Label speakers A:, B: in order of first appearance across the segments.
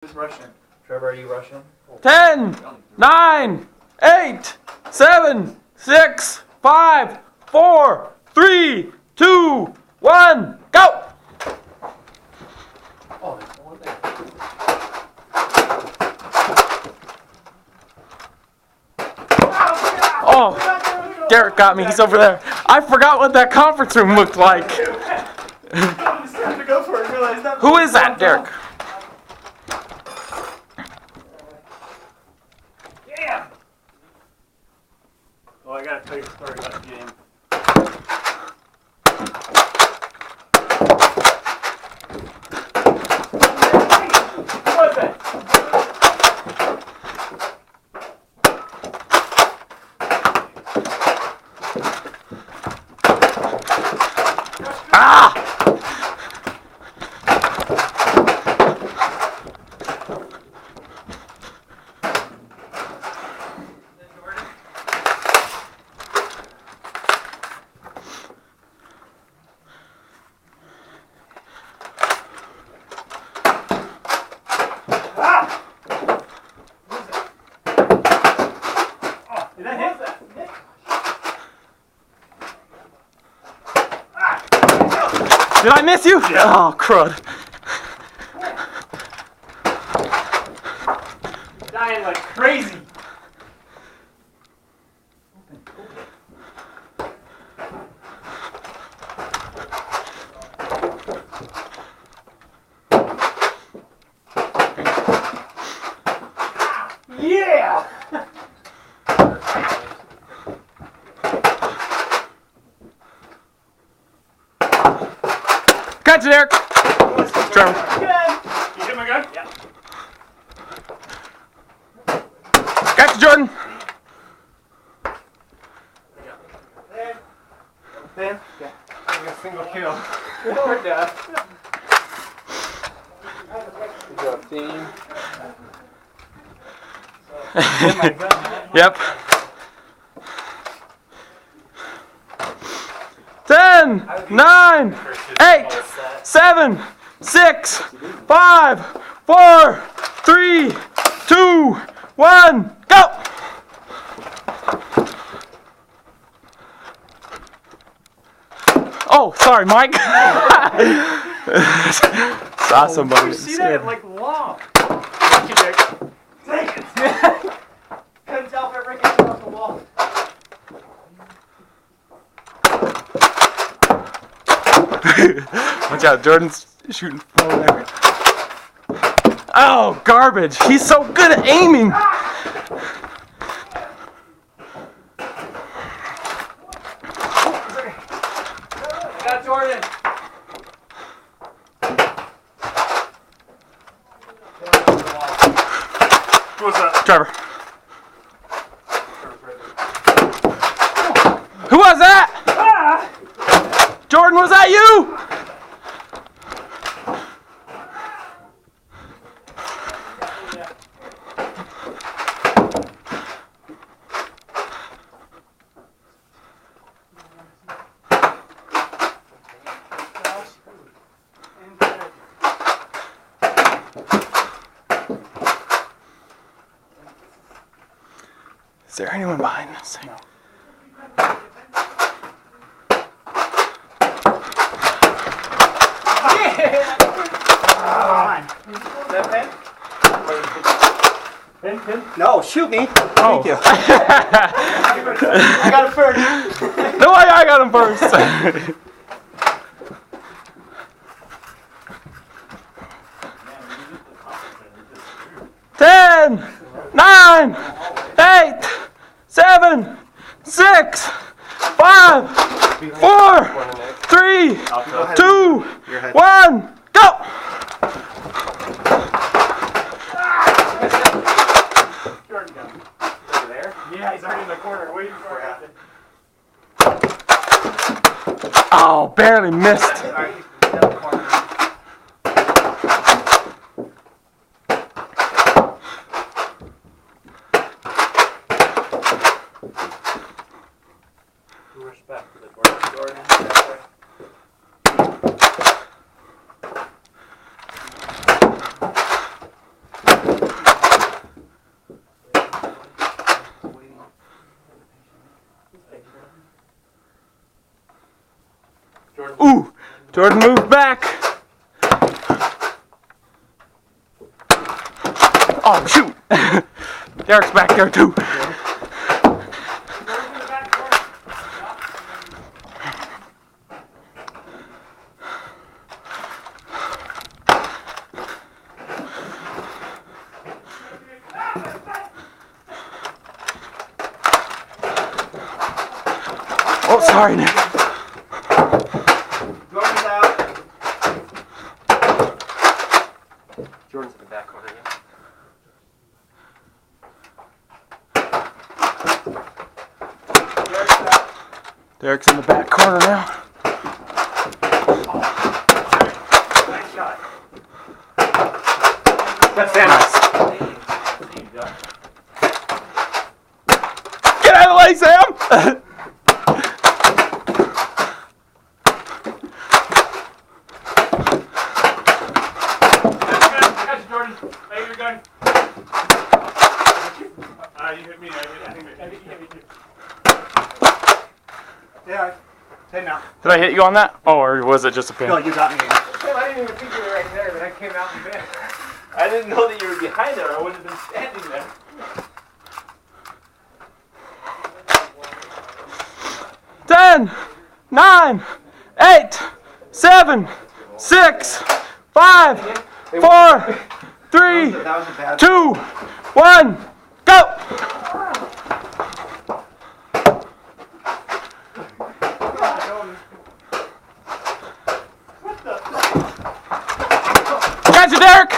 A: Who's rushing? Trevor, are you rushing?
B: 10, 9, 8, 7, 6, 5, 4, 3, 2, 1, go!
A: Oh, there's one there.
B: Oh, Derek got me. He's over there. I forgot what that conference room looked like. Who is that, Derek?
A: Yeah. Oh, I gotta tell you a story about the game. What was that?
B: Ah!
A: Did that hit?
B: Did I miss you? Yeah. Oh, crud.
A: Dying like crazy. Yeah!
B: Catch it, Derek. Trevor.
A: You hit my gun? Yeah.
B: Catch it, Jordan.
A: Thin? Yeah. I got a single kill. We're done. We got a theme.
B: Yep. 10, 9, 8, 7, 6, 5, 4, 3, 2, 1, go! Oh, sorry, Mike. Saw somebody.
A: You see that? Like, wow. Thank you, Dick. Take it. Couldn't tell if it ricocheted off the wall.
B: Watch out, Jordan's shooting from over there. Oh, garbage. He's so good at aiming.
A: I got Jordan. Who was that?
B: Trevor. Who was that?
A: Ah!
B: Jordan, was that you? Is there anyone behind this thing?
A: No. Pin?
C: No, shoot me.
B: Oh.
C: Thank you.
A: I got it first.
B: No, I got him first. 10, 9, 8, 7, 6, 5, 4, 3, 2, 1, go!
A: Jordan got him. Over there? Yeah, he's already in the corner waiting for it.
B: Oh, barely missed.
A: All right, he's in the corner. Respect for the Jordan.
B: Jordan, move back. Oh, shoot. Derek's back there, too. Oh, sorry, Nick.
A: Jordan's out. Jordan's in the back corner now.
B: Derek's in the back corner now.
A: Nice shot. That's nice.
B: Get out of the way, Sam!
A: Jordan, hey, you're good. You hit me. I think you hit me too. Yeah, hey now.
B: Did I hit you on that? Oh, or was it just a pin?
A: No, you got me. I didn't even think you were right there, but I came out in bed. I didn't know that you were behind there. I wouldn't have been standing there.
B: Ten, 9, 8, 7, 6, 5, 4, 3, 2, 1, go! Catch it, Derek!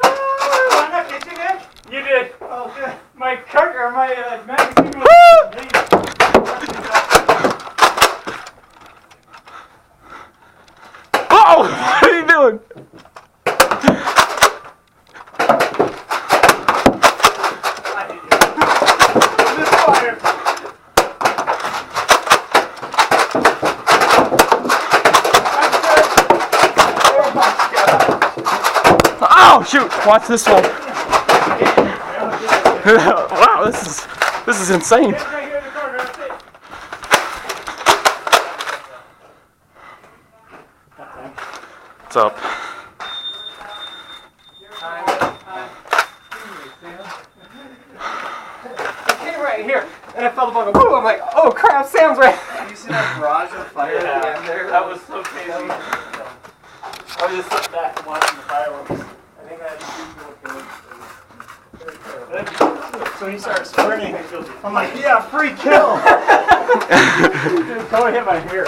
A: I'm not catching it. You did. Oh, good. My magazine was
B: Oh! What are you doing? Oh shoot! Watch this one. Wow, this is insane. What's up?
A: It came right here, and I felt the ball go, woo! I'm like, oh crap, Sam's right. You see that barrage of fire at the end there? That was so crazy. I was just sitting back and watching the fireworks. I think I had to shoot. So he starts sprinting. I'm like, yeah, free kill. Go hit my hair.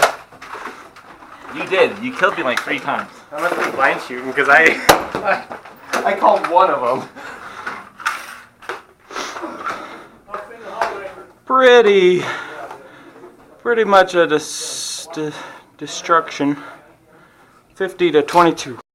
C: You did. You killed me like 3 times.
A: I must be blind shooting because I called one of them.
B: Pretty much a destruction. 50 to 22.